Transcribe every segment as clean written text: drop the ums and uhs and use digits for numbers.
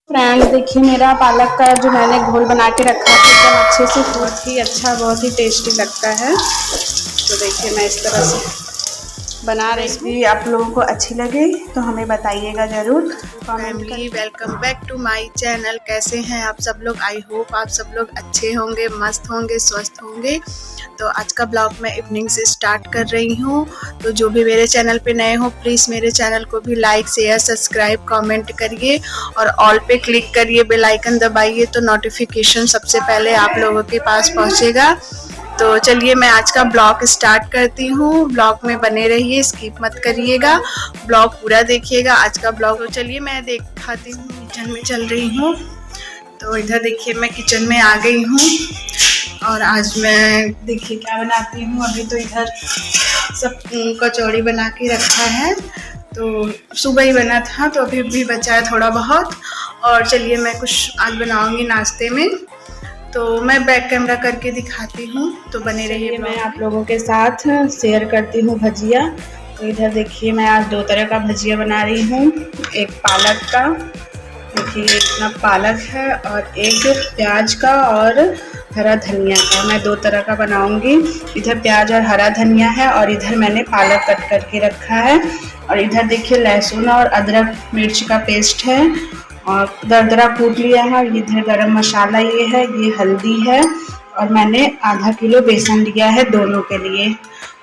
Friends देखिए मेरा पालक का जो मैंने घोल बना के रखा था एकदम अच्छे से, बहुत ही अच्छा, बहुत ही टेस्टी लगता है। तो देखिए मैं इस तरह से बना रही हूँ। आप लोगों को अच्छी लगे तो हमें बताइएगा ज़रूर comment family, welcome back to my channel. कैसे हैं आप सब लोग? आई होप आप सब लोग अच्छे होंगे, मस्त होंगे, स्वस्थ होंगे। तो आज का ब्लॉग मैं इवनिंग से स्टार्ट कर रही हूँ। तो जो भी मेरे चैनल पे नए हो प्लीज़ मेरे चैनल को भी लाइक, शेयर, सब्सक्राइब, कमेंट करिए और ऑल पे क्लिक करिए, बेल आइकन दबाइए तो नोटिफिकेशन सबसे पहले आप लोगों के पास पहुँचेगा। तो चलिए मैं आज का ब्लॉग स्टार्ट करती हूँ। ब्लॉग में बने रहिए, स्किप मत करिएगा, ब्लॉग पूरा देखिएगा आज का ब्लॉग। तो चलिए मैं दिखाती हूँ, किचन में चल रही हूँ। तो इधर देखिए मैं किचन में आ गई हूँ और आज मैं देखिए क्या बनाती हूँ। अभी तो इधर सब कचौड़ी बना के रखा है, तो सुबह ही बना था तो अभी भी बचा है थोड़ा बहुत। और चलिए मैं कुछ आज बनाऊँगी नाश्ते में, तो मैं बैक कैमरा करके दिखाती हूँ। तो बने रहिए। मैं आप लोगों के साथ शेयर करती हूँ भजिया। तो इधर देखिए मैं आज दो तरह का भजिया बना रही हूँ। एक पालक का, देखिए इतना पालक है, और एक प्याज का और हरा धनिया का। मैं दो तरह का बनाऊंगी। इधर प्याज और हरा धनिया है और इधर मैंने पालक कट करके रखा है। और इधर देखिए लहसुन और अदरक मिर्च का पेस्ट है और दरदरा कूट लिया है। इधर गरम मसाला ये है, ये हल्दी है और मैंने आधा किलो बेसन लिया है दोनों के लिए,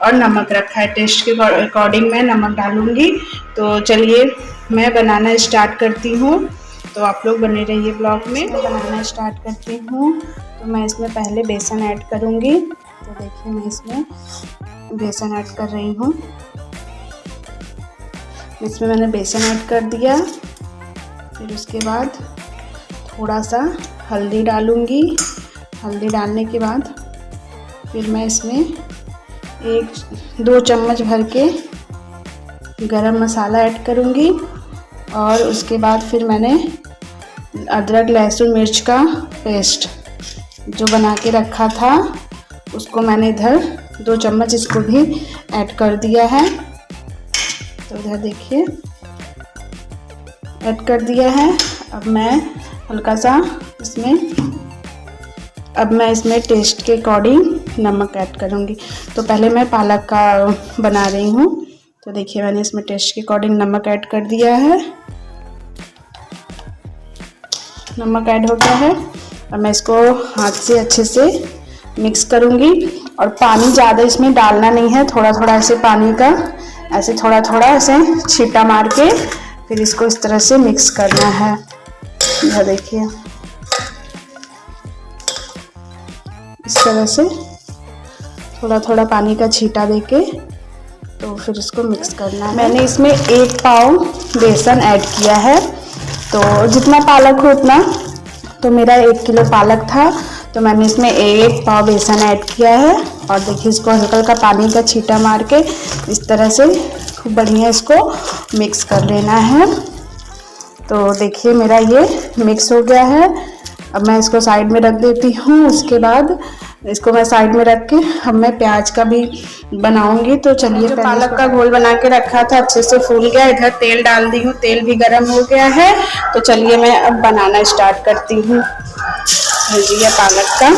और नमक रखा है। टेस्ट के अकॉर्डिंग मैं नमक डालूंगी। तो चलिए मैं बनाना स्टार्ट करती हूँ, तो आप लोग बने रहिए ब्लॉग में। बनाना स्टार्ट करती हूँ तो मैं इसमें पहले बेसन ऐड करूँगी। तो देखिए मैं इसमें बेसन ऐड कर रही हूँ। इसमें मैंने बेसन ऐड कर दिया। फिर उसके बाद थोड़ा सा हल्दी डालूँगी। हल्दी डालने के बाद फिर मैं इसमें 1-2 चम्मच भर के गरम मसाला ऐड करूँगी। और उसके बाद फिर मैंने अदरक लहसुन मिर्च का पेस्ट जो बना के रखा था उसको मैंने इधर 2 चम्मच इसको भी ऐड कर दिया है। तो इधर देखिए ऐड कर दिया है। अब मैं हल्का सा इसमें टेस्ट के अकॉर्डिंग नमक ऐड करूँगी। तो पहले मैं पालक का बना रही हूँ। तो देखिए मैंने इसमें टेस्ट के अकॉर्डिंग नमक ऐड कर दिया है। नमक ऐड हो गया है और मैं इसको हाथ से अच्छे से मिक्स करूँगी। और पानी ज़्यादा इसमें डालना नहीं है, थोड़ा थोड़ा ऐसे पानी का ऐसे थोड़ा थोड़ा ऐसे छींटा मार के फिर इसको इस तरह से मिक्स करना है। यह देखिए इस तरह से थोड़ा थोड़ा पानी का छींटा देके तो फिर इसको मिक्स करना है। मैंने इसमें 1 पाव बेसन ऐड किया है। तो जितना पालक हो उतना, तो मेरा 1 किलो पालक था तो मैंने इसमें 1 पाव बेसन ऐड किया है। और देखिए इसको हल्का हल्का पानी का छींटा मार के इस तरह से खूब बढ़िया इसको मिक्स कर लेना है। तो देखिए मेरा ये मिक्स हो गया है। अब मैं इसको साइड में रख देती हूँ। उसके बाद इसको मैं साइड में रख के अब मैं प्याज का भी बनाऊंगी। तो चलिए जो पालक का घोल बना के रखा था अच्छे से फूल गया। इधर तेल डाल दी हूँ, तेल भी गर्म हो गया है। तो चलिए मैं अब बनाना स्टार्ट करती हूँ भजिया पालक का।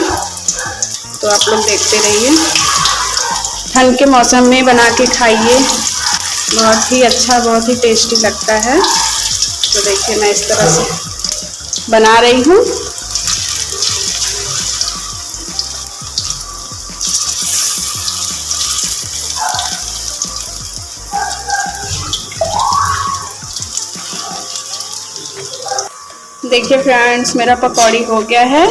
तो आप लोग देखते रहिए। ठंड के मौसम में बना के खाइए, बहुत ही अच्छा, बहुत ही टेस्टी लगता है। तो देखिए मैं इस तरह से बना रही हूँ। देखिए फ्रेंड्स मेरा पकौड़ी हो गया है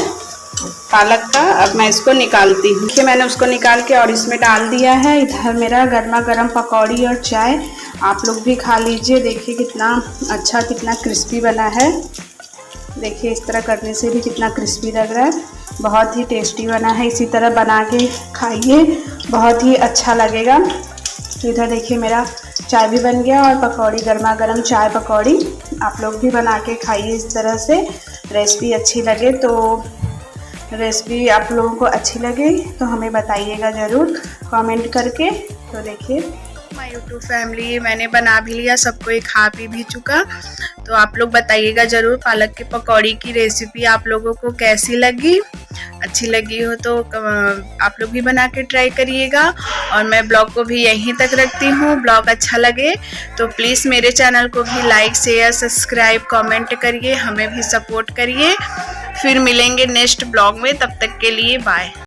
पालक का। अब मैं इसको निकालती हूँ। देखिए मैंने उसको निकाल के और इसमें डाल दिया है। इधर मेरा गर्मा गर्म पकौड़ी और चाय, आप लोग भी खा लीजिए। देखिए कितना अच्छा, कितना क्रिस्पी बना है। देखिए इस तरह करने से भी कितना क्रिस्पी लग रहा है, बहुत ही टेस्टी बना है। इसी तरह बना के खाइए, बहुत ही अच्छा लगेगा। तो इधर देखिए मेरा चाय भी बन गया और पकौड़ी, गर्मा गर्म चाय पकौड़ी। आप लोग भी बना के खाइए इस तरह से। रेसिपी अच्छी लगे तो रेसिपी आप लोगों को अच्छी लगे तो हमें बताइएगा ज़रूर कमेंट करके। तो देखिए माय यूट्यूब फैमिली, मैंने बना भी लिया, सब कोई खा पी भी चुका। तो आप लोग बताइएगा ज़रूर पालक की पकौड़ी की रेसिपी आप लोगों को कैसी लगी। अच्छी लगी हो तो आप लोग भी बना के ट्राई करिएगा। और मैं ब्लॉग को भी यहीं तक रखती हूँ। ब्लॉग अच्छा लगे तो प्लीज़ मेरे चैनल को भी लाइक शेयर सब्सक्राइब कमेंट करिए, हमें भी सपोर्ट करिए। फिर मिलेंगे नेक्स्ट ब्लॉग में, तब तक के लिए बाय।